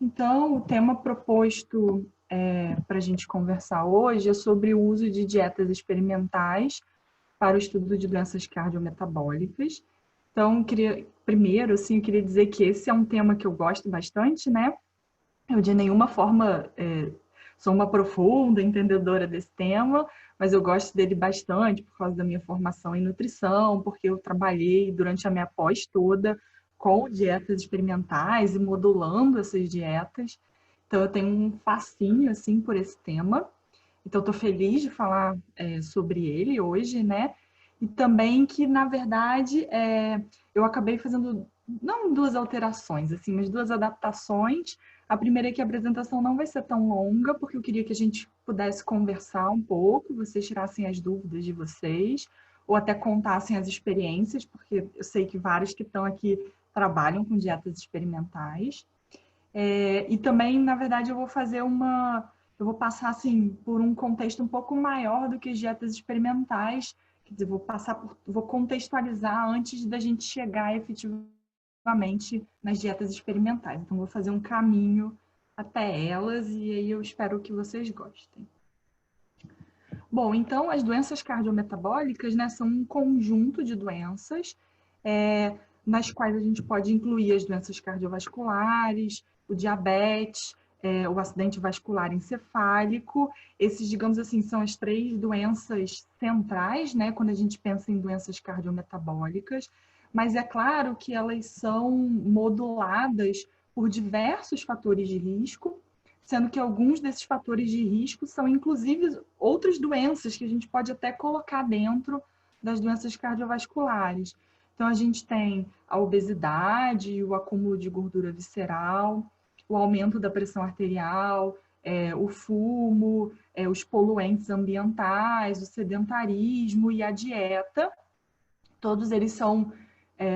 Então, o tema proposto para a gente conversar hoje é sobre o uso de dietas experimentais para o estudo de doenças cardiometabólicas. Então, primeiro, assim, eu queria dizer que esse é um tema que eu gosto bastante, né? Eu, de nenhuma forma, sou uma profunda entendedora desse tema, mas eu gosto dele bastante por causa da minha formação em nutrição, porque eu trabalhei durante a minha pós toda com dietas experimentais e modulando essas dietas. Então, eu tenho um fascínio, assim, por esse tema. Então, estou feliz de falar sobre ele hoje, né? E também que, na verdade, eu acabei fazendo, não duas alterações, assim, mas duas adaptações. A primeira é que a apresentação não vai ser tão longa, porque eu queria que a gente pudesse conversar um pouco, vocês tirassem as dúvidas de vocês, ou até contassem as experiências, porque eu sei que vários que estão aqui trabalham com dietas experimentais. E também, na verdade, eu vou passar assim por um contexto um pouco maior do que as dietas experimentais, quer dizer, vou contextualizar antes da gente chegar efetivamente nas dietas experimentais. Então, vou fazer um caminho até elas e aí eu espero que vocês gostem. Bom, então as doenças cardiometabólicas, né, são um conjunto de doenças nas quais a gente pode incluir as doenças cardiovasculares, o diabetes, o acidente vascular encefálico. Esses, digamos assim, são as três doenças centrais, né, quando a gente pensa em doenças cardiometabólicas. Mas é claro que elas são moduladas por diversos fatores de risco, sendo que alguns desses fatores de risco são, inclusive, outras doenças que a gente pode até colocar dentro das doenças cardiovasculares. Então, a gente tem a obesidade, o acúmulo de gordura visceral, o aumento da pressão arterial, o fumo, os poluentes ambientais, o sedentarismo e a dieta. Todos eles são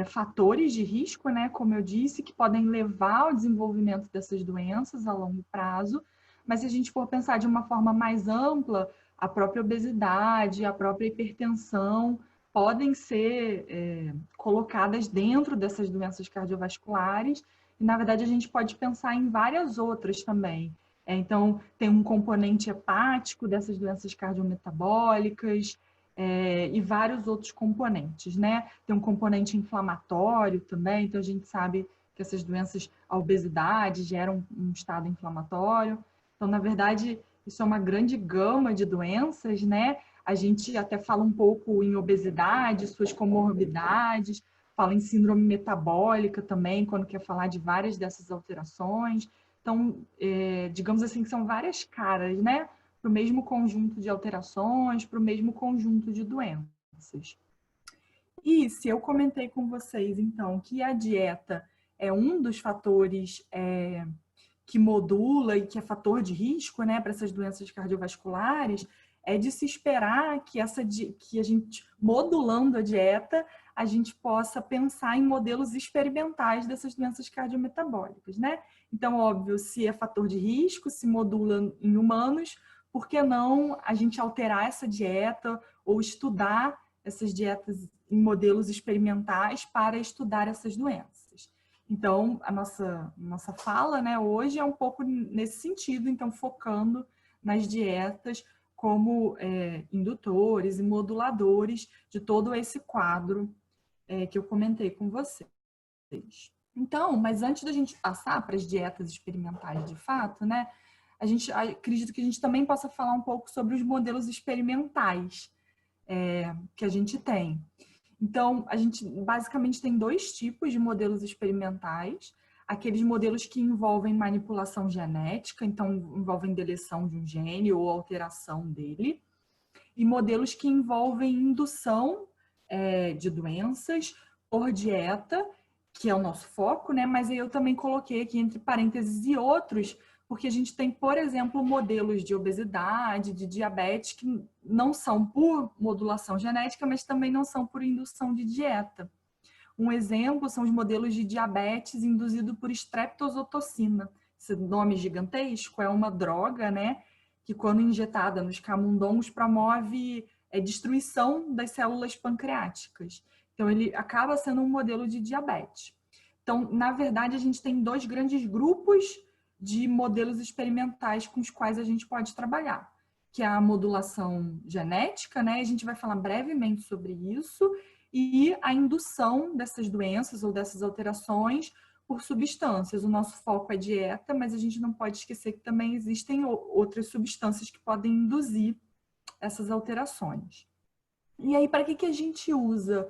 fatores de risco, né, como eu disse, que podem levar ao desenvolvimento dessas doenças a longo prazo, mas se a gente for pensar de uma forma mais ampla, a própria obesidade, a própria hipertensão podem ser colocadas dentro dessas doenças cardiovasculares, e na verdade a gente pode pensar em várias outras também. Então, tem um componente hepático dessas doenças cardiometabólicas, e vários outros componentes, né? Tem um componente inflamatório também, então a gente sabe que essas doenças, a obesidade geram um estado inflamatório. Então, na verdade, isso é uma grande gama de doenças, né? A gente até fala um pouco em obesidade, suas comorbidades, fala em síndrome metabólica também, quando quer falar de várias dessas alterações. Então, digamos assim, que são várias caras, né? Para o mesmo conjunto de alterações, para o mesmo conjunto de doenças. E se eu comentei com vocês, então, que a dieta é um dos fatores que modula e que é fator de risco, né, para essas doenças cardiovasculares, é de se esperar que que a gente, modulando a dieta, a gente possa pensar em modelos experimentais dessas doenças cardiometabólicas, né? Então, óbvio, se é fator de risco, se modula em humanos, por que não a gente alterar essa dieta ou estudar essas dietas em modelos experimentais para estudar essas doenças? Então, a nossa fala, né, hoje é um pouco nesse sentido, então focando nas dietas como indutores e moduladores de todo esse quadro que eu comentei com vocês. Então, mas antes da gente passar para as dietas experimentais de fato, né, acredito que a gente também possa falar um pouco sobre os modelos experimentais que a gente tem. Então, a gente basicamente tem dois tipos de modelos experimentais. Aqueles modelos que envolvem manipulação genética, então envolvem deleção de um gene ou alteração dele. E modelos que envolvem indução de doenças por dieta, que é o nosso foco, né? Mas eu também coloquei aqui entre parênteses e outros, porque a gente tem, por exemplo, modelos de obesidade, de diabetes, que não são por modulação genética, mas também não são por indução de dieta. Um exemplo são os modelos de diabetes induzido por estreptozotocina. Esse nome gigantesco é uma droga, né, que quando injetada nos camundongos promove destruição das células pancreáticas. Então, ele acaba sendo um modelo de diabetes. Então, na verdade, a gente tem dois grandes grupos de modelos experimentais com os quais a gente pode trabalhar, que é a modulação genética, né? A gente vai falar brevemente sobre isso, e a indução dessas doenças ou dessas alterações por substâncias. O nosso foco é dieta, mas a gente não pode esquecer que também existem outras substâncias que podem induzir essas alterações. E aí, para que a gente usa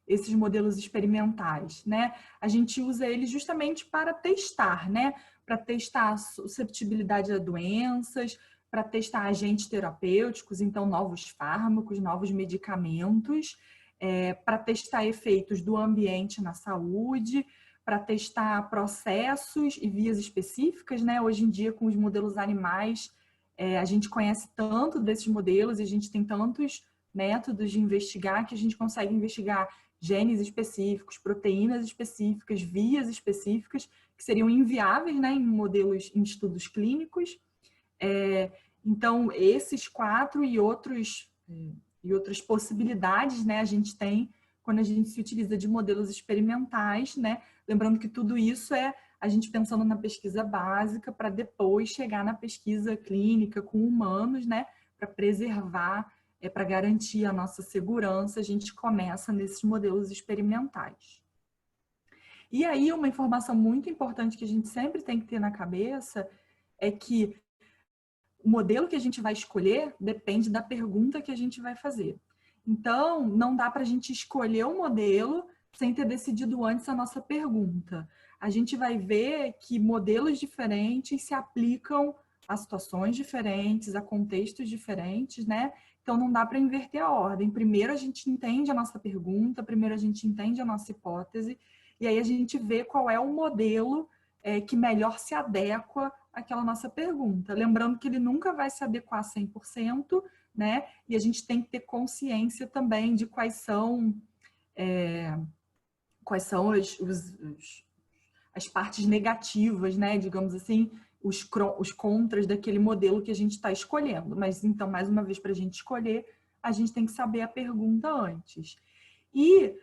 esses modelos experimentais, né? A gente usa eles justamente para testar, né? Para testar a susceptibilidade a doenças, para testar agentes terapêuticos, então novos fármacos, novos medicamentos, para testar efeitos do ambiente na saúde, para testar processos e vias específicas, né? Hoje em dia, com os modelos animais, a gente conhece tanto desses modelos e a gente tem tantos métodos de investigar que a gente consegue investigar genes específicos, proteínas específicas, vias específicas, que seriam inviáveis, né, em modelos, em estudos clínicos. Então, esses 4 e outras possibilidades, né, a gente tem quando a gente se utiliza de modelos experimentais, né? Lembrando que tudo isso é a gente pensando na pesquisa básica para depois chegar na pesquisa clínica com humanos, né? Para preservar, para garantir a nossa segurança, a gente começa nesses modelos experimentais. E aí, uma informação muito importante que a gente sempre tem que ter na cabeça é que o modelo que a gente vai escolher depende da pergunta que a gente vai fazer. Então, não dá para a gente escolher o modelo sem ter decidido antes a nossa pergunta. A gente vai ver que modelos diferentes se aplicam a situações diferentes, a contextos diferentes, né? Então, não dá para inverter a ordem. Primeiro a gente entende a nossa pergunta, primeiro a gente entende a nossa hipótese, e aí a gente vê qual é o modelo que melhor se adequa àquela nossa pergunta. Lembrando que ele nunca vai se adequar 100%, né? E a gente tem que ter consciência também de quais são as partes negativas, né? Digamos assim, os contras daquele modelo que a gente está escolhendo. Mas, então, mais uma vez, para a gente escolher, a gente tem que saber a pergunta antes. E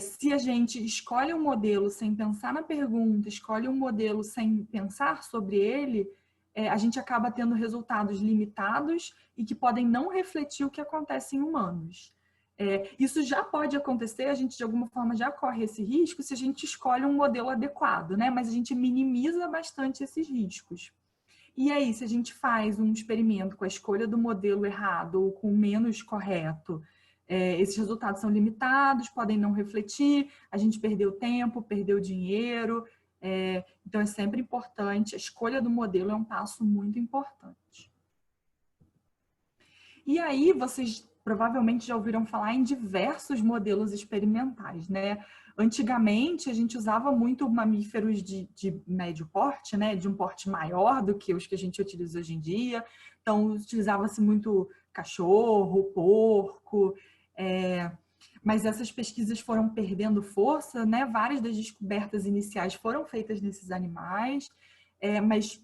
se a gente escolhe um modelo sem pensar na pergunta, escolhe um modelo sem pensar sobre ele, a gente acaba tendo resultados limitados e que podem não refletir o que acontece em humanos. Isso já pode acontecer, a gente de alguma forma já corre esse risco se a gente escolhe um modelo adequado, né? Mas a gente minimiza bastante esses riscos. E aí, se a gente faz um experimento com a escolha do modelo errado ou com o menos correto, esses resultados são limitados, podem não refletir, a gente perdeu tempo, perdeu dinheiro. Então, é sempre importante, a escolha do modelo é um passo muito importante. E aí, vocês provavelmente já ouviram falar em diversos modelos experimentais, né? Antigamente, a gente usava muito mamíferos de médio porte, né? De um porte maior do que os que a gente utiliza hoje em dia. Então, utilizava-se muito cachorro, porco, mas essas pesquisas foram perdendo força, né? Várias das descobertas iniciais foram feitas nesses animais, mas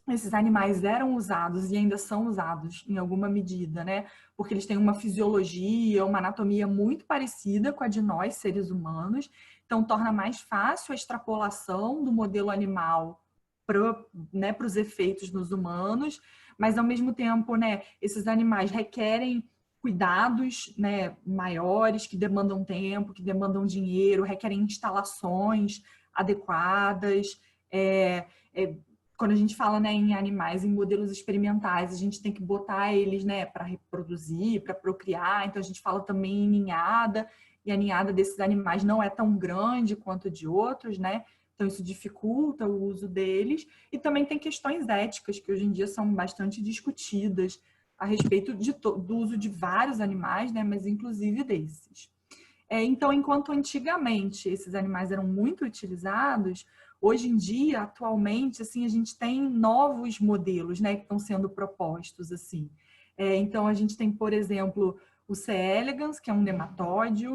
esses animais eram usados e ainda são usados em alguma medida, né? Porque eles têm uma fisiologia, uma anatomia muito parecida com a de nós, seres humanos. Então, torna mais fácil a extrapolação do modelo animal para, né, os efeitos nos humanos. Mas, ao mesmo tempo, né, esses animais requerem cuidados, né, maiores, que demandam tempo, que demandam dinheiro, requerem instalações adequadas. Quando a gente fala, né, em animais, em modelos experimentais, a gente tem que botar eles, né, para reproduzir, para procriar. Então, a gente fala também em ninhada, e a ninhada desses animais não é tão grande quanto de outros, né? Então, isso dificulta o uso deles. E também tem questões éticas, que hoje em dia são bastante discutidas a respeito do uso de vários animais, né, mas inclusive desses. Então, enquanto antigamente esses animais eram muito utilizados, hoje em dia, atualmente, assim, a gente tem novos modelos, né, que estão sendo propostos, assim. Então, a gente tem, por exemplo, o C. elegans, que é um nematóide,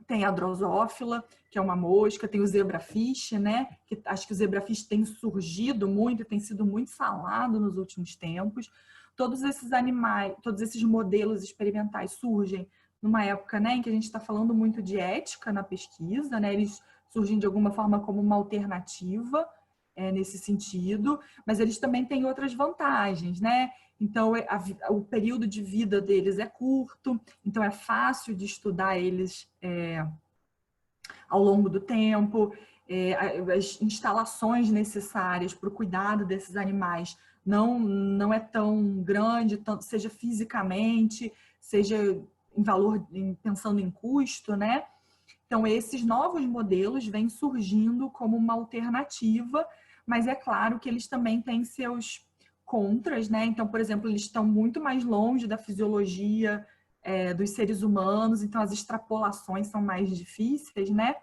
tem a drosófila, que é uma mosca, tem o zebrafish, né? Que acho que o zebrafish tem surgido muito, tem sido muito falado nos últimos tempos. Todos esses animais, todos esses modelos experimentais surgem numa época, né, em que a gente está falando muito de ética na pesquisa, né? Eles surgem de alguma forma como uma alternativa nesse sentido, mas eles também têm outras vantagens, né? Então, o período de vida deles é curto, então é fácil de estudar eles ao longo do tempo, as instalações necessárias para o cuidado desses animais não é tão grande, seja fisicamente, seja em valor, pensando em custo, né? Então, esses novos modelos vêm surgindo como uma alternativa, mas é claro que eles também têm seus contras, né? Então, por exemplo, eles estão muito mais longe da fisiologia dos seres humanos, então as extrapolações são mais difíceis, né?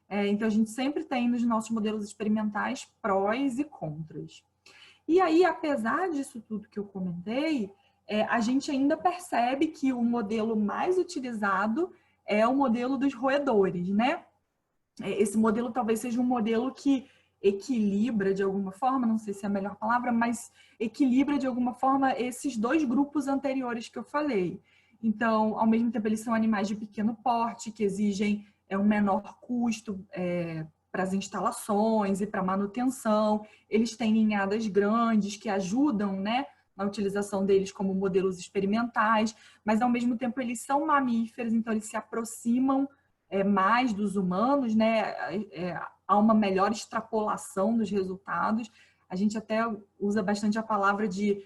Então, a gente sempre tem nos nossos modelos experimentais prós e contras. E aí, apesar disso tudo que eu comentei, a gente ainda percebe que o modelo mais utilizado é o modelo dos roedores, né? Esse modelo talvez seja um modelo que equilibra de alguma forma, não sei se é a melhor palavra, mas equilibra de alguma forma esses dois grupos anteriores que eu falei. Então, ao mesmo tempo, eles são animais de pequeno porte, que exigem um menor custo para as instalações e para a manutenção. Eles têm ninhadas grandes que ajudam, né, na utilização deles como modelos experimentais, mas ao mesmo tempo eles são mamíferos, então eles se aproximam mais dos humanos, né? Há uma melhor extrapolação dos resultados. A gente até usa bastante a palavra de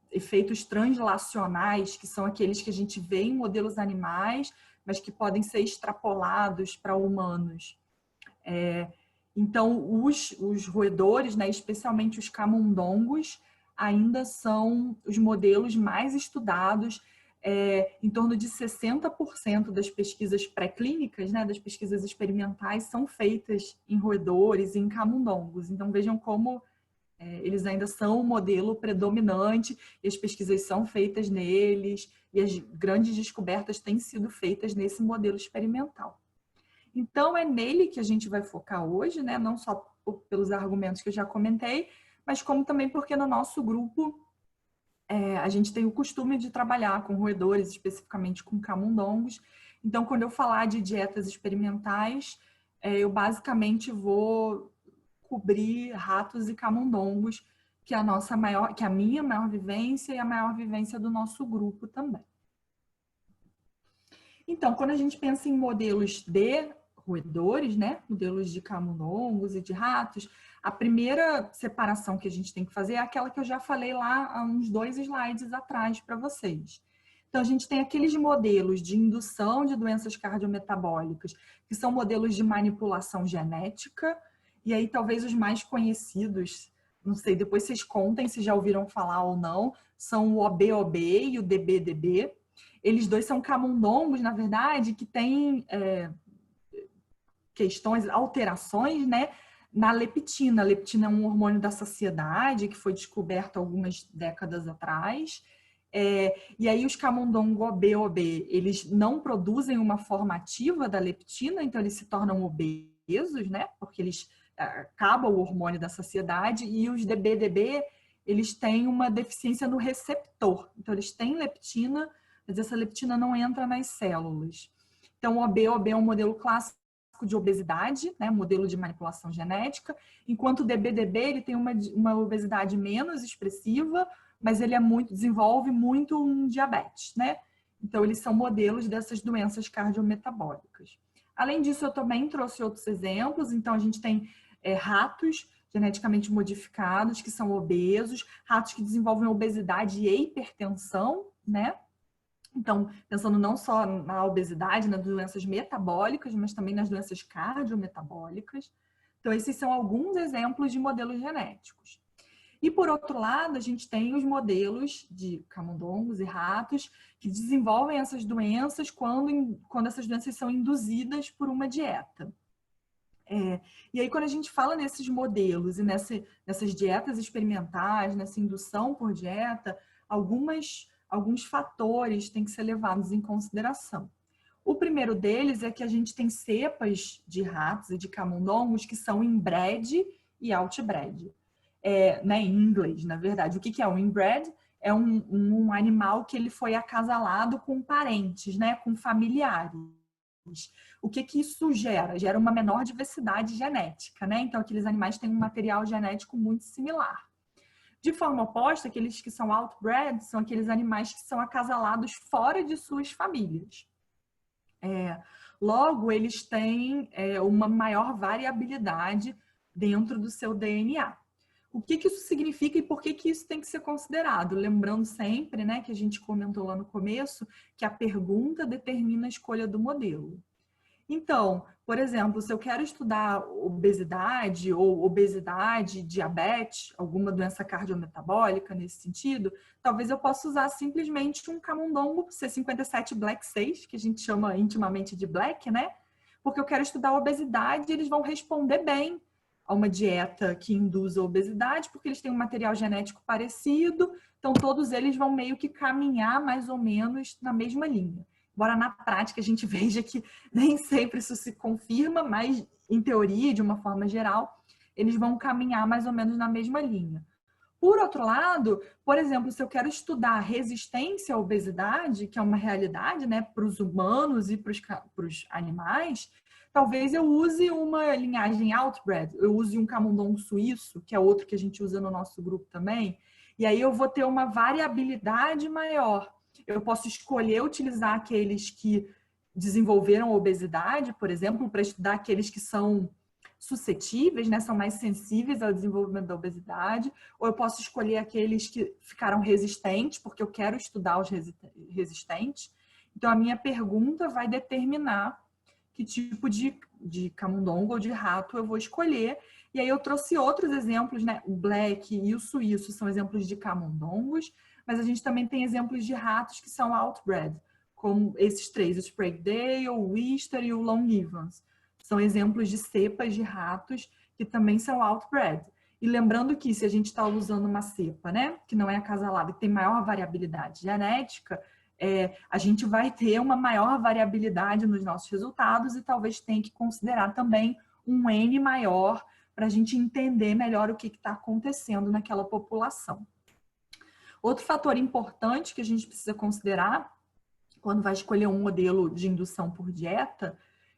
efeitos translacionais, que são aqueles que a gente vê em modelos animais, mas que podem ser extrapolados para humanos. Então, os roedores, né, especialmente os camundongos, ainda são os modelos mais estudados. Em torno de 60% das pesquisas pré-clínicas, né, das pesquisas experimentais, são feitas em roedores e em camundongos. Então, vejam como eles ainda são o modelo predominante, e as pesquisas são feitas neles, e as grandes descobertas têm sido feitas nesse modelo experimental. Então, é nele que a gente vai focar hoje, né, não só pelos argumentos que eu já comentei, mas como também porque no nosso grupo a gente tem o costume de trabalhar com roedores, especificamente com camundongos. Então, quando eu falar de dietas experimentais, eu basicamente vou cobrir ratos e camundongos, que é a minha maior vivência e a maior vivência do nosso grupo também. Então, quando a gente pensa em modelos de roedores, né, modelos de camundongos e de ratos, a primeira separação que a gente tem que fazer é aquela que eu já falei lá há uns 2 slides atrás para vocês. Então, a gente tem aqueles modelos de indução de doenças cardiometabólicas, que são modelos de manipulação genética, e aí talvez os mais conhecidos, não sei, depois vocês contem se já ouviram falar ou não, são o OB-OB e o DB-DB. Eles dois são camundongos, na verdade, que têm questões, alterações, né, na leptina. A leptina é um hormônio da saciedade que foi descoberto algumas décadas atrás. E aí os camundongos OB-OB, eles não produzem uma forma ativa da leptina, então eles se tornam obesos, né, porque eles acabam o hormônio da saciedade, e os DB-DB, eles têm uma deficiência no receptor. Então eles têm leptina, mas essa leptina não entra nas células. Então o OB-OB é um modelo clássico de obesidade, né, modelo de manipulação genética, enquanto o DB-DB ele tem uma obesidade menos expressiva, mas ele desenvolve muito um diabetes, né? Então, eles são modelos dessas doenças cardiometabólicas. Além disso, eu também trouxe outros exemplos. Então, a gente tem ratos geneticamente modificados, que são obesos, ratos que desenvolvem obesidade e hipertensão, né? Então, pensando não só na obesidade, nas doenças metabólicas, mas também nas doenças cardiometabólicas. Então, esses são alguns exemplos de modelos genéticos. E, por outro lado, a gente tem os modelos de camundongos e ratos que desenvolvem essas doenças quando essas doenças são induzidas por uma dieta. E aí, quando a gente fala nesses modelos e nessas dietas experimentais, nessa indução por dieta, alguns fatores têm que ser levados em consideração. O primeiro deles é que a gente tem cepas de ratos e de camundongos que são inbred e outbred. Né, em inglês, na verdade. O que é um inbred? É um animal que ele foi acasalado com parentes, né, com familiares. O que isso gera? Gera uma menor diversidade genética, né? Então, aqueles animais têm um material genético muito similar. De forma oposta, aqueles que são outbred são aqueles animais que são acasalados fora de suas famílias. Logo, eles têm uma maior variabilidade dentro do seu DNA. O que isso significa e por que isso tem que ser considerado? Lembrando sempre, né, que a gente comentou lá no começo, que a pergunta determina a escolha do modelo. Então, por exemplo, se eu quero estudar obesidade ou obesidade, diabetes, alguma doença cardiometabólica nesse sentido, talvez eu possa usar simplesmente um camundongo C57 Black 6, que a gente chama intimamente de Black, né? Porque eu quero estudar obesidade e eles vão responder bem a uma dieta que induza a obesidade, porque eles têm um material genético parecido, então todos eles vão meio que caminhar mais ou menos na mesma linha. Embora na prática a gente veja que nem sempre isso se confirma, mas em teoria, de uma forma geral, eles vão caminhar mais ou menos na mesma linha. Por outro lado, por exemplo, se eu quero estudar resistência à obesidade, que é uma realidade, né, para os humanos e para os animais, talvez eu use uma linhagem outbred, eu use um camundongo suíço, que é outro que a gente usa no nosso grupo também, e aí eu vou ter uma variabilidade maior. Eu posso escolher utilizar aqueles que desenvolveram obesidade, por exemplo, para estudar aqueles que são suscetíveis, né, são mais sensíveis ao desenvolvimento da obesidade, ou eu posso escolher aqueles que ficaram resistentes, porque eu quero estudar os resistentes. Então, a minha pergunta vai determinar que tipo de camundongo ou de rato eu vou escolher. E aí eu trouxe outros exemplos, né? O black e o suíço são exemplos de camundongos, mas a gente também tem exemplos de ratos que são outbred, como esses três, o Spraguedale, o Worcester e o Long Evans. São exemplos de cepas de ratos que também são outbred. E lembrando que se a gente está usando uma cepa, né, que não é acasalada, que tem maior variabilidade genética, a gente vai ter uma maior variabilidade nos nossos resultados e talvez tenha que considerar também um N maior para a gente entender melhor o que está acontecendo naquela população. Outro fator importante que a gente precisa considerar quando vai escolher um modelo de indução por dieta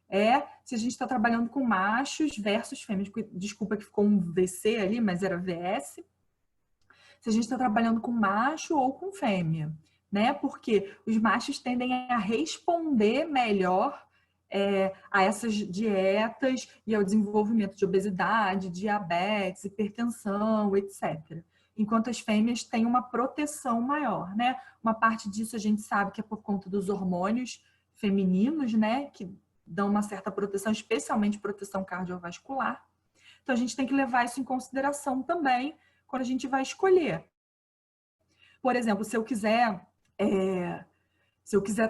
é se a gente está trabalhando com machos versus fêmeas. Desculpa que ficou um VC ali, mas era VS. Se a gente está trabalhando com macho ou com fêmea, né? Porque os machos tendem a responder melhor a essas dietas e ao desenvolvimento de obesidade, diabetes, hipertensão, etc. Enquanto as fêmeas têm uma proteção maior, né? Uma parte disso a gente sabe que é por conta dos hormônios femininos, né? Que dão uma certa proteção, especialmente proteção cardiovascular. Então, a gente tem que levar isso em consideração também quando a gente vai escolher. Por exemplo, se eu quiser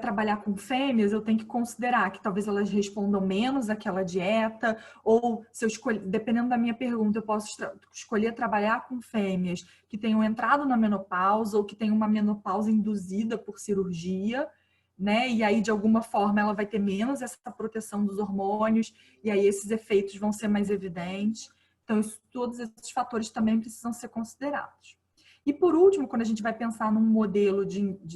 trabalhar com fêmeas, eu tenho que considerar que talvez elas respondam menos àquela dieta, ou se eu escolher, dependendo da minha pergunta, eu posso escolher trabalhar com fêmeas que tenham entrado na menopausa ou que tenham uma menopausa induzida por cirurgia, né? E aí, de alguma forma, ela vai ter menos essa proteção dos hormônios, e aí esses efeitos vão ser mais evidentes. Então, todos esses fatores também precisam ser considerados. E por último, quando a gente vai pensar num modelo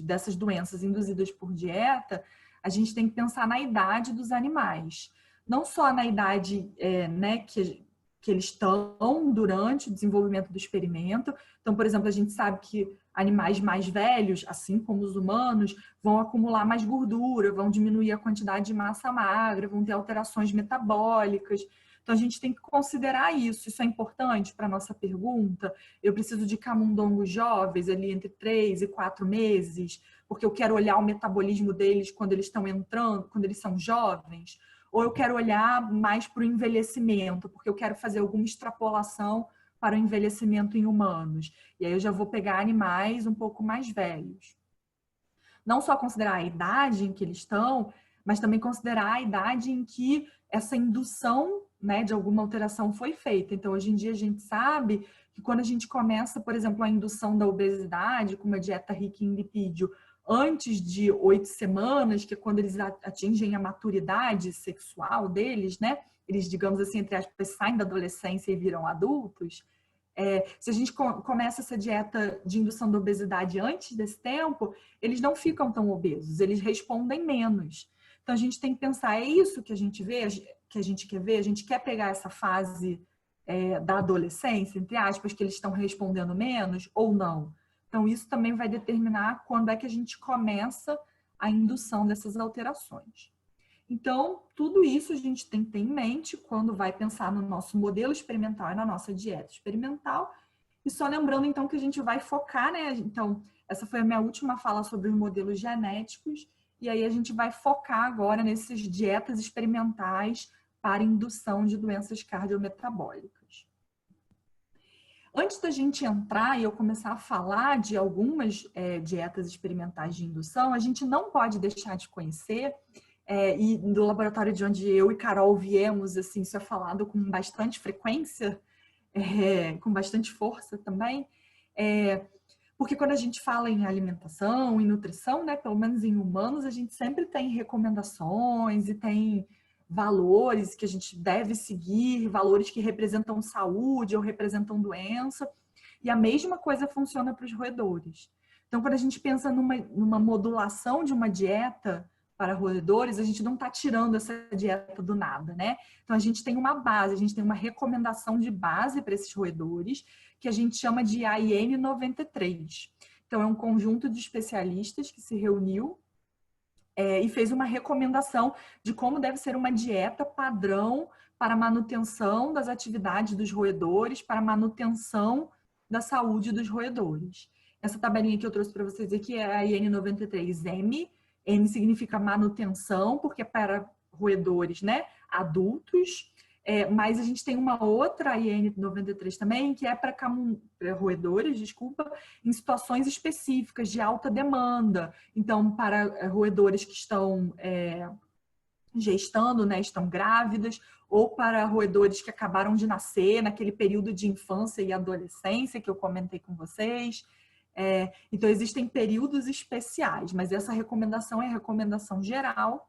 dessas doenças induzidas por dieta, a gente tem que pensar na idade dos animais. Não só na idade né, que eles estão durante o desenvolvimento do experimento. Então, por exemplo, a gente sabe que animais mais velhos, assim como os humanos, vão acumular mais gordura, vão diminuir a quantidade de massa magra, vão ter alterações metabólicas. Então, a gente tem que considerar isso. Isso é importante para a nossa pergunta. Eu preciso de camundongos jovens, ali entre 3 e 4 meses, porque eu quero olhar o metabolismo deles quando eles estão entrando, quando eles são jovens. Ou eu quero olhar mais para o envelhecimento, porque eu quero fazer alguma extrapolação para o envelhecimento em humanos. E aí eu já vou pegar animais um pouco mais velhos. Não só considerar a idade em que eles estão, mas também considerar a idade em que essa indução, né, de alguma alteração foi feita. Então, hoje em dia, a gente sabe que quando a gente começa, por exemplo, a indução da obesidade com uma dieta rica em lipídio antes de 8 semanas, que é quando eles atingem a maturidade sexual deles, né? Eles, digamos assim, entre aspas, saem da adolescência e viram adultos. Se a gente começa essa dieta de indução da obesidade antes desse tempo, eles não ficam tão obesos, eles respondem menos. Então, a gente tem que pensar, é isso que a gente vê, que a gente quer ver? A gente quer pegar essa fase da adolescência, entre aspas, que eles estão respondendo menos ou não? Então, isso também vai determinar quando é que a gente começa a indução dessas alterações. Então, tudo isso a gente tem que ter em mente quando vai pensar no nosso modelo experimental e na nossa dieta experimental. E só lembrando, então, que a gente vai focar, né? Então, essa foi a minha última fala sobre os modelos genéticos. E aí a gente vai focar agora nessas dietas experimentais para indução de doenças cardiometabólicas. Antes da gente entrar e eu começar a falar de algumas dietas experimentais de indução, a gente não pode deixar de conhecer, e do laboratório de onde eu e Carol viemos, assim, isso é falado com bastante frequência, com bastante força também, porque quando a gente fala em alimentação, em nutrição, né, pelo menos em humanos, a gente sempre tem recomendações e tem valores que a gente deve seguir, valores que representam saúde ou representam doença, e a mesma coisa funciona para os roedores. Então, quando a gente pensa numa modulação de uma dieta para roedores, a gente não está tirando essa dieta do nada, né? Então, a gente tem uma base, a gente tem uma recomendação de base para esses roedores, que a gente chama de AIN 93. Então, é um conjunto de especialistas que se reuniu e fez uma recomendação de como deve ser uma dieta padrão para manutenção das atividades dos roedores, para manutenção da saúde dos roedores. Essa tabelinha que eu trouxe para vocês aqui é a IN 93M. M significa manutenção, porque é para roedores, né, adultos. Mas a gente tem uma outra IN 93 também, que é para roedores, desculpa, em situações específicas de alta demanda. Então, para roedores que estão gestando, né, estão grávidas, ou para roedores que acabaram de nascer naquele período de infância e adolescência que eu comentei com vocês. Então, existem períodos especiais, mas essa recomendação é a recomendação geral.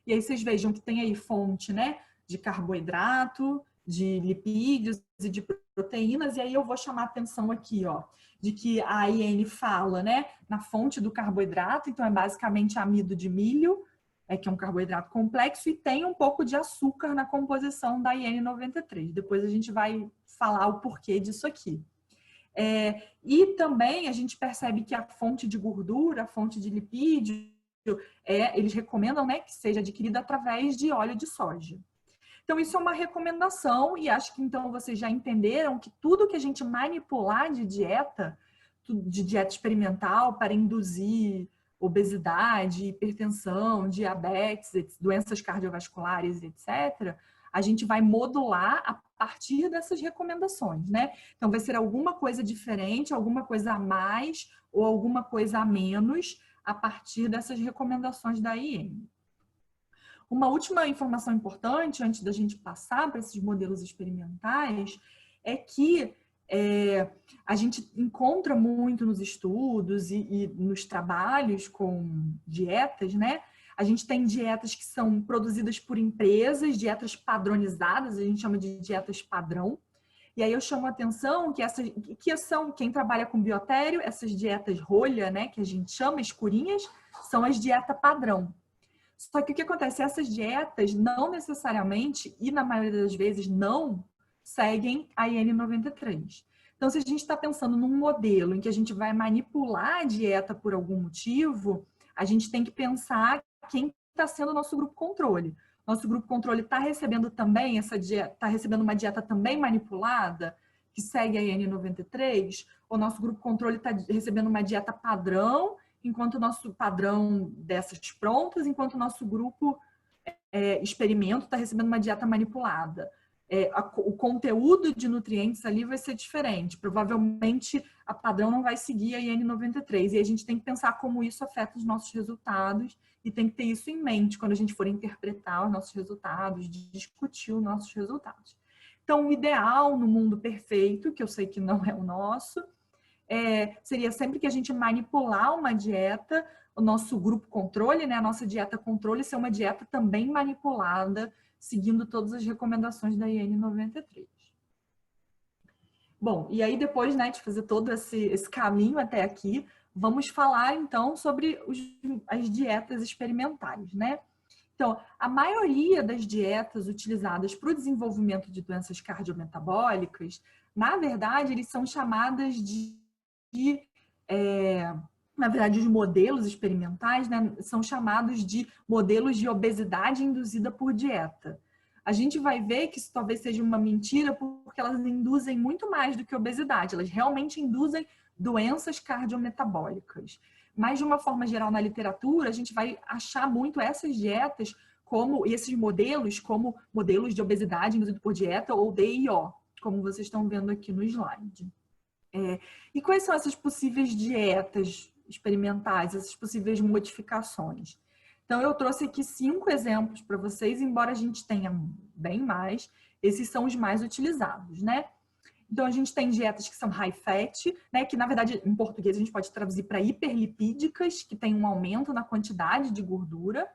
E aí vocês vejam que tem aí fonte, né, de carboidrato, de lipídios e de proteínas. E aí eu vou chamar a atenção aqui, ó, de que a IN fala, né, na fonte do carboidrato. Então, é basicamente amido de milho, que é um carboidrato complexo, e tem um pouco de açúcar na composição da IN 93. Depois a gente vai falar o porquê disso aqui. E também a gente percebe que a fonte de gordura, a fonte de lipídio, eles recomendam, né, que seja adquirida através de óleo de soja. Então, isso é uma recomendação, e acho que então vocês já entenderam que tudo que a gente manipular de dieta experimental para induzir obesidade, hipertensão, diabetes, doenças cardiovasculares, etc., a gente vai modular a partir dessas recomendações, né? Então, vai ser alguma coisa diferente, alguma coisa a mais ou alguma coisa a menos a partir dessas recomendações da IN. Uma última informação importante, antes da gente passar para esses modelos experimentais, é que a gente encontra muito nos estudos e nos trabalhos com dietas, né? A gente tem dietas que são produzidas por empresas, dietas padronizadas, a gente chama de dietas padrão. E aí eu chamo a atenção que são, quem trabalha com biotério, essas dietas rolha, né, que a gente chama escurinhas, são as dietas padrão. Só que o que acontece? Essas dietas não necessariamente, e na maioria das vezes não, seguem a IN 93. Então, se a gente está pensando num modelo em que a gente vai manipular a dieta por algum motivo, a gente tem que pensar quem está sendo o nosso grupo controle. Nosso grupo controle está recebendo também essa dieta, está recebendo uma dieta também manipulada, que segue a IN 93, ou nosso grupo controle está recebendo uma dieta padrão, enquanto o nosso padrão dessas prontas, enquanto o nosso grupo experimento está recebendo uma dieta manipulada. O conteúdo de nutrientes ali vai ser diferente. Provavelmente a padrão não vai seguir a IN 93. E a gente tem que pensar como isso afeta os nossos resultados e tem que ter isso em mente quando a gente for interpretar os nossos resultados, discutir os nossos resultados. Então, o ideal no mundo perfeito, que eu sei que não é o nosso, seria sempre que a gente manipular uma dieta, o nosso grupo controle, né, a nossa dieta controle, ser uma dieta também manipulada, seguindo todas as recomendações da IN 93. Bom, e aí depois, né, de fazer todo esse caminho até aqui, vamos falar então sobre as dietas experimentais, né? Então, a maioria das dietas utilizadas para o desenvolvimento de doenças cardiometabólicas, na verdade, eles são chamadas na verdade, os modelos experimentais, né, são chamados de modelos de obesidade induzida por dieta. A gente vai ver que isso talvez seja uma mentira, porque elas induzem muito mais do que obesidade. Elas realmente induzem doenças cardiometabólicas. Mas, de uma forma geral, na literatura, a gente vai achar muito essas dietas e esses modelos como modelos de obesidade induzida por dieta, ou DIO, como vocês estão vendo aqui no slide. E quais são essas possíveis dietas experimentais, essas possíveis modificações? Então, eu trouxe aqui 5 exemplos para vocês, embora a gente tenha bem mais, esses são os mais utilizados, né? Então, a gente tem dietas que são high fat, né? Que, na verdade, em português, a gente pode traduzir para hiperlipídicas, que tem um aumento na quantidade de gordura.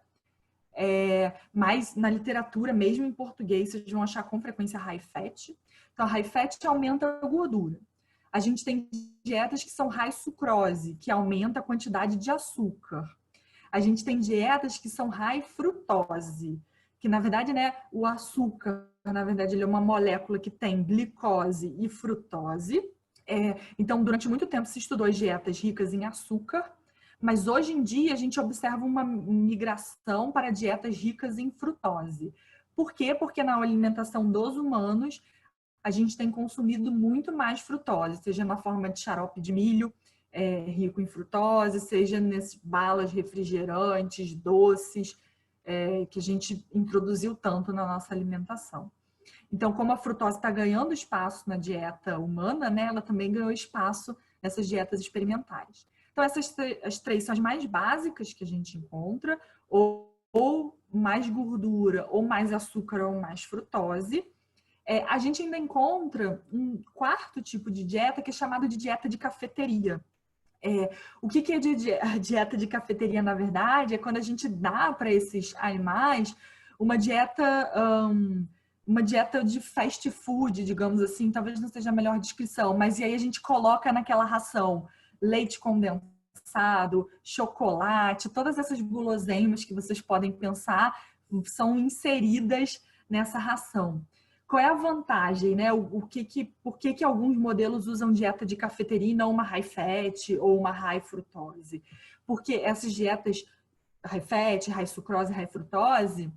Mas na literatura, mesmo em português, vocês vão achar com frequência high fat. Então, a high fat aumenta a gordura. A gente tem dietas que são high sucrose, que aumenta a quantidade de açúcar. A gente tem dietas que são high frutose, que na verdade, né, o açúcar, na verdade, ele é uma molécula que tem glicose e frutose. Então, durante muito tempo se estudou as dietas ricas em açúcar, mas hoje em dia a gente observa uma migração para dietas ricas em frutose. Por quê? Porque na alimentação dos humanos a gente tem consumido muito mais frutose, seja na forma de xarope de milho, rico em frutose, seja nessas balas refrigerantes, doces, que a gente introduziu tanto na nossa alimentação. Então, como a frutose está ganhando espaço na dieta humana, né, ela também ganhou espaço nessas dietas experimentais. Então, as 3 são as mais básicas que a gente encontra, ou mais gordura, ou mais açúcar, ou mais frutose. A gente ainda encontra um 4º tipo de dieta que é chamado de dieta de cafeteria. O que é a dieta de cafeteria, na verdade, é quando a gente dá para esses animais uma dieta de fast food, digamos assim, talvez não seja a melhor descrição, mas e aí a gente coloca naquela ração leite condensado, chocolate, todas essas guloseimas que vocês podem pensar são inseridas nessa ração. Qual é a vantagem, né? Por que alguns modelos usam dieta de cafeteria e não uma high fat ou uma high frutose? Porque essas dietas high fat, high sucrose, high frutose,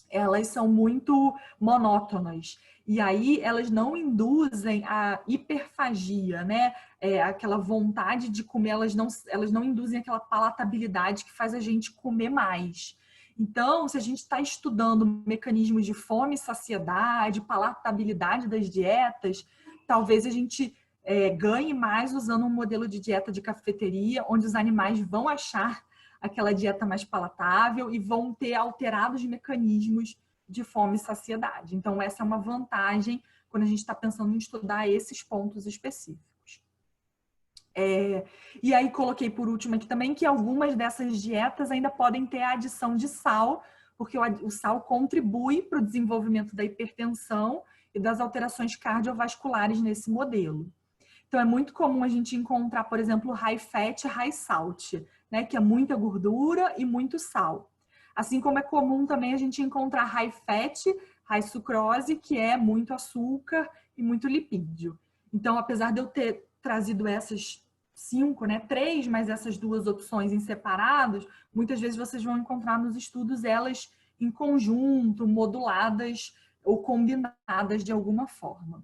elas são muito monótonas. E aí elas não induzem a hiperfagia, né? Aquela vontade de comer, elas não induzem aquela palatabilidade que faz a gente comer mais. Então, se a gente está estudando mecanismos de fome e saciedade, palatabilidade das dietas, talvez a gente ganhe mais usando um modelo de dieta de cafeteria, onde os animais vão achar aquela dieta mais palatável e vão ter alterados mecanismos de fome e saciedade. Então, essa é uma vantagem quando a gente está pensando em estudar esses pontos específicos. E aí coloquei por último aqui também que algumas dessas dietas ainda podem ter a adição de sal, porque o sal contribui para o desenvolvimento da hipertensão e das alterações cardiovasculares nesse modelo. Então, é muito comum a gente encontrar, por exemplo, high fat, high salt, né, que é muita gordura e muito sal. Assim como é comum também a gente encontrar high fat, high sucrose, que é muito açúcar e muito lipídio. Então, apesar de eu ter trazido essas 5, né, 3, mas essas 2 opções em separados, muitas vezes vocês vão encontrar nos estudos elas em conjunto, moduladas ou combinadas de alguma forma.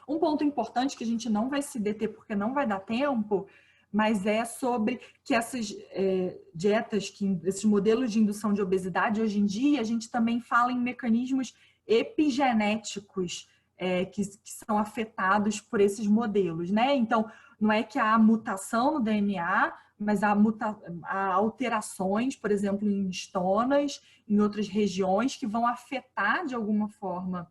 Um ponto importante que a gente não vai se deter porque não vai dar tempo, mas é sobre que essas dietas, esses modelos de indução de obesidade, hoje em dia, a gente também fala em mecanismos epigenéticos que são afetados por esses modelos, né? Então, não é que há mutação no DNA, mas há alterações, por exemplo, em estonas, em outras regiões, que vão afetar de alguma forma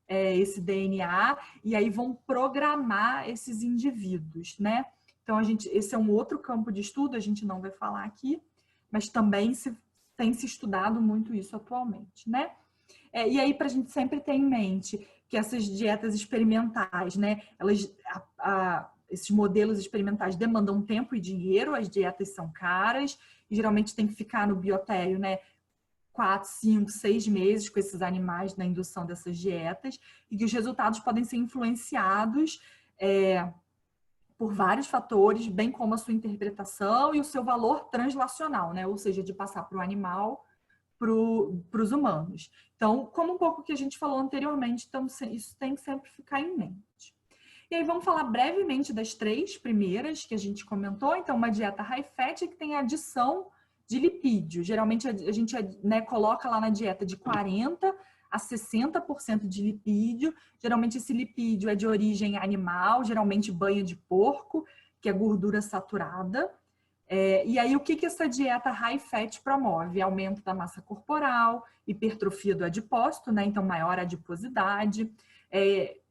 esse DNA e aí vão programar esses indivíduos, né? Então, esse é um outro campo de estudo, a gente não vai falar aqui, mas também tem se estudado muito isso atualmente, né? E aí, para a gente sempre ter em mente que essas dietas experimentais, né? Esses modelos experimentais demandam tempo e dinheiro, as dietas são caras, e geralmente tem que ficar no biotério, né? 4, 5, 6 meses com esses animais na indução dessas dietas, e que os resultados podem ser influenciados por vários fatores, bem como a sua interpretação e o seu valor translacional, né? Ou seja, de passar para o animal para os humanos. Então, como um pouco que a gente falou anteriormente, então, isso tem que sempre ficar em mente. E aí vamos falar brevemente das 3 primeiras que a gente comentou. Então, uma dieta high fat que tem adição de lipídio. Geralmente a gente, né, coloca lá na dieta de 40% a 60% de lipídio. Geralmente esse lipídio é de origem animal, geralmente banha de porco, que é gordura saturada. E aí, o que essa dieta high fat promove? Aumento da massa corporal, hipertrofia do adipócito, né? Então, maior adiposidade,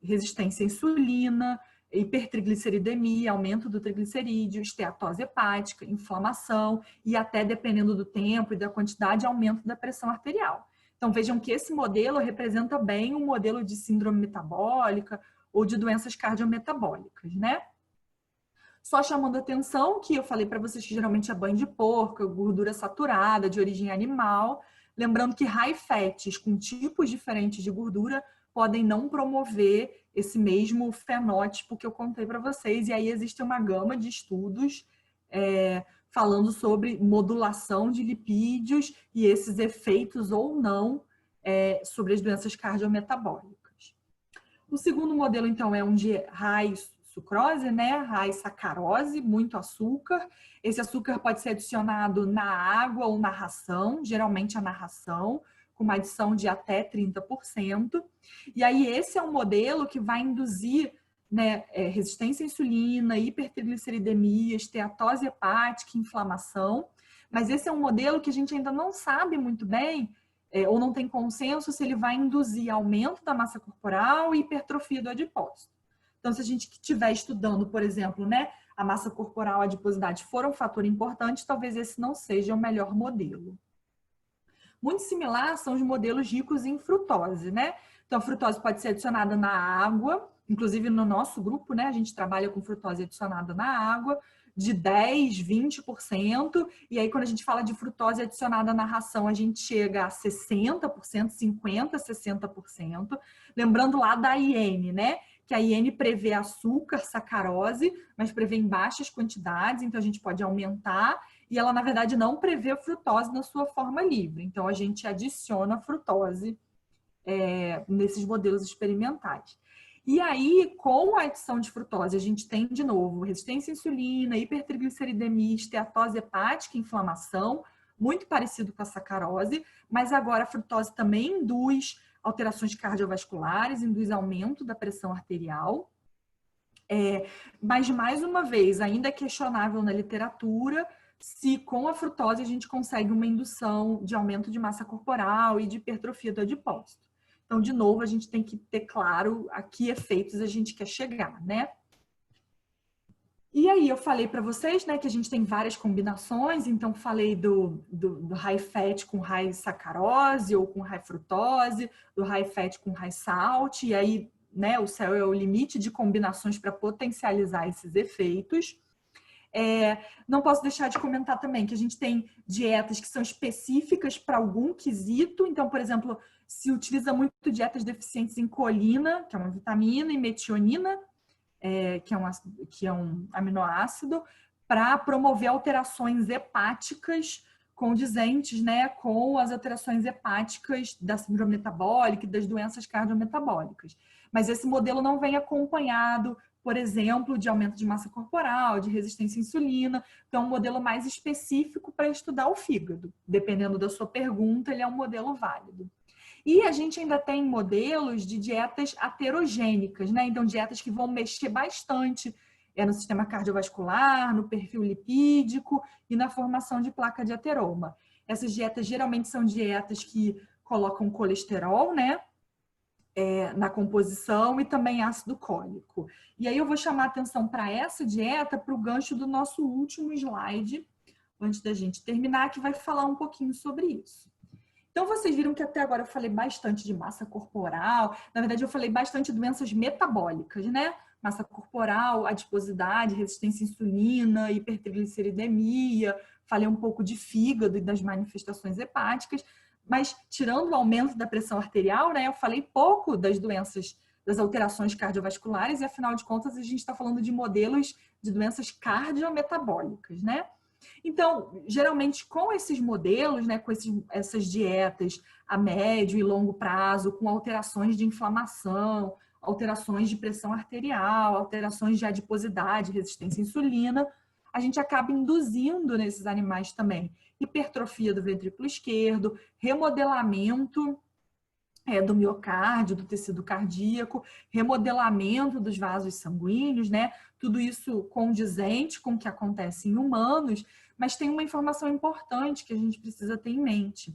resistência à insulina, hipertrigliceridemia, aumento do triglicerídeo, esteatose hepática, inflamação e até, dependendo do tempo e da quantidade, aumento da pressão arterial. Então, vejam que esse modelo representa bem um modelo de síndrome metabólica ou de doenças cardiometabólicas, né? Só chamando a atenção que eu falei para vocês que geralmente é banho de porco, gordura saturada, de origem animal. Lembrando que high fats com tipos diferentes de gordura podem não promover esse mesmo fenótipo que eu contei para vocês. E aí existe uma gama de estudos falando sobre modulação de lipídios e esses efeitos ou não sobre as doenças cardiometabólicas. O segundo modelo, então, é um de high sucrose, né? High sacarose, muito açúcar. Esse açúcar pode ser adicionado na água ou na ração, geralmente é na ração, com uma adição de até 30%. E aí esse é um modelo que vai induzir, né, resistência à insulina, hipertrigliceridemia, esteatose hepática, inflamação. Mas esse é um modelo que a gente ainda não sabe muito bem, ou não tem consenso se ele vai induzir aumento da massa corporal e hipertrofia do adipócito. Então, se a gente estiver estudando, por exemplo, né, a massa corporal, a adiposidade for um fator importante, talvez esse não seja o melhor modelo. Muito similar são os modelos ricos em frutose, né? Então, a frutose pode ser adicionada na água, inclusive no nosso grupo, né, a gente trabalha com frutose adicionada na água, de 10%, 20%, e aí quando a gente fala de frutose adicionada na ração, a gente chega a 60%, 50%, 60%. Lembrando lá da IN, né? Que a IN prevê açúcar, sacarose, mas prevê em baixas quantidades, então a gente pode aumentar, e ela, na verdade, não prevê frutose na sua forma livre. Então, a gente adiciona frutose nesses modelos experimentais. E aí, com a adição de frutose, a gente tem, de novo, resistência à insulina, hipertrigliceridemia, esteatose hepática, inflamação, muito parecido com a sacarose, mas agora a frutose também induz alterações cardiovasculares, induz aumento da pressão arterial. Mas, mais uma vez, ainda é questionável na literatura se com a frutose a gente consegue uma indução de aumento de massa corporal e de hipertrofia do adipócito. Então, de novo, a gente tem que ter claro a que efeitos a gente quer chegar, né? E aí, eu falei para vocês, né, que a gente tem várias combinações, então falei do high fat com high sacarose ou com high frutose, do high fat com high salt, e aí, né, o céu é o limite de combinações para potencializar esses efeitos. Não posso deixar de comentar também que a gente tem dietas que são específicas para algum quesito. Então, por exemplo, se utiliza muito dietas deficientes em colina, que é uma vitamina, e metionina, que é um aminoácido, para promover alterações hepáticas condizentes, né, com as alterações hepáticas da síndrome metabólica e das doenças cardiometabólicas. Mas esse modelo não vem acompanhado, por exemplo, de aumento de massa corporal, de resistência à insulina. Então, é um modelo mais específico para estudar o fígado. Dependendo da sua pergunta, ele é um modelo válido. E a gente ainda tem modelos de dietas aterogênicas, né? Então, dietas que vão mexer bastante no sistema cardiovascular, no perfil lipídico e na formação de placa de ateroma. Essas dietas geralmente são dietas que colocam colesterol, né? na composição e também ácido cólico. E aí eu vou chamar a atenção para essa dieta para o gancho do nosso último slide, antes da gente terminar, que vai falar um pouquinho sobre isso. Então, vocês viram que até agora eu falei bastante de massa corporal, na verdade eu falei bastante de doenças metabólicas, né? Massa corporal, adiposidade, resistência à insulina, hipertrigliceridemia, falei um pouco de fígado e das manifestações hepáticas, mas tirando o aumento da pressão arterial, né, eu falei pouco das doenças, das alterações cardiovasculares, e afinal de contas a gente está falando de modelos de doenças cardiometabólicas, né? Então, geralmente com esses modelos, né, com essas dietas a médio e longo prazo, com alterações de inflamação, alterações de pressão arterial, alterações de adiposidade, resistência à insulina, a gente acaba induzindo nesses animais também hipertrofia do ventrículo esquerdo, remodelamento do miocárdio, do tecido cardíaco, remodelamento dos vasos sanguíneos, né? Tudo isso condizente com o que acontece em humanos, mas tem uma informação importante que a gente precisa ter em mente.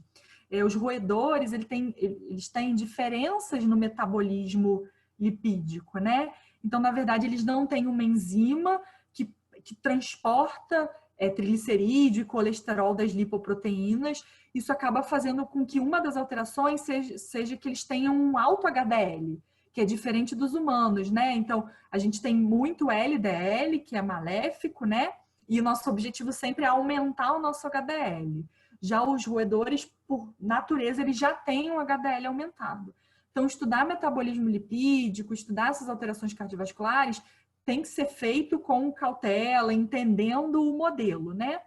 Os roedores, eles têm diferenças no metabolismo lipídico, né? Então, na verdade, eles não têm uma enzima que transporta triglicerídeo e colesterol das lipoproteínas. Isso acaba fazendo com que uma das alterações seja que eles tenham um alto HDL, que é diferente dos humanos, né? Então, a gente tem muito LDL, que é maléfico, né? E o nosso objetivo sempre é aumentar o nosso HDL. Já os roedores, por natureza, eles já têm um HDL aumentado. Então, estudar metabolismo lipídico, estudar essas alterações cardiovasculares, tem que ser feito com cautela, entendendo o modelo, né?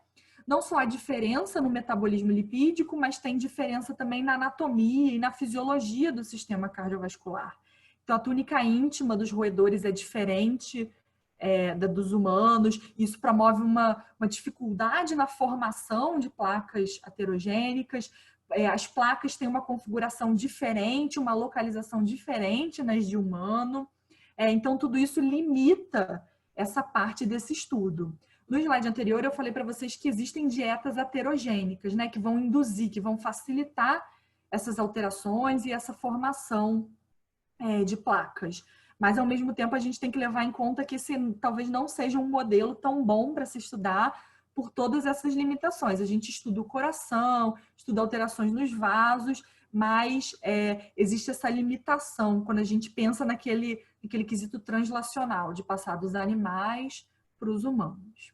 Não só a diferença no metabolismo lipídico, mas tem diferença também na anatomia e na fisiologia do sistema cardiovascular. Então, a túnica íntima dos roedores é diferente da dos humanos. Isso promove uma dificuldade na formação de placas aterogênicas. As placas têm uma configuração diferente, uma localização diferente nas de humano. Então, tudo isso limita essa parte desse estudo. No slide anterior, eu falei para vocês que existem dietas aterogênicas, né, que vão induzir, que vão facilitar essas alterações e essa formação de placas. Mas, ao mesmo tempo, a gente tem que levar em conta que esse talvez não seja um modelo tão bom para se estudar por todas essas limitações. A gente estuda o coração, estuda alterações nos vasos, mas existe essa limitação quando a gente pensa naquele quesito translacional, de passar dos animais para os humanos.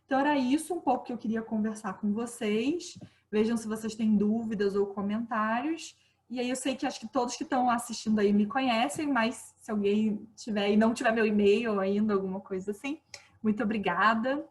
Então, era isso um pouco que eu queria conversar com vocês. Vejam se vocês têm dúvidas ou comentários. E aí eu sei que acho que todos que estão assistindo aí me conhecem, mas se alguém tiver e não tiver meu e-mail ainda, alguma coisa assim, muito obrigada.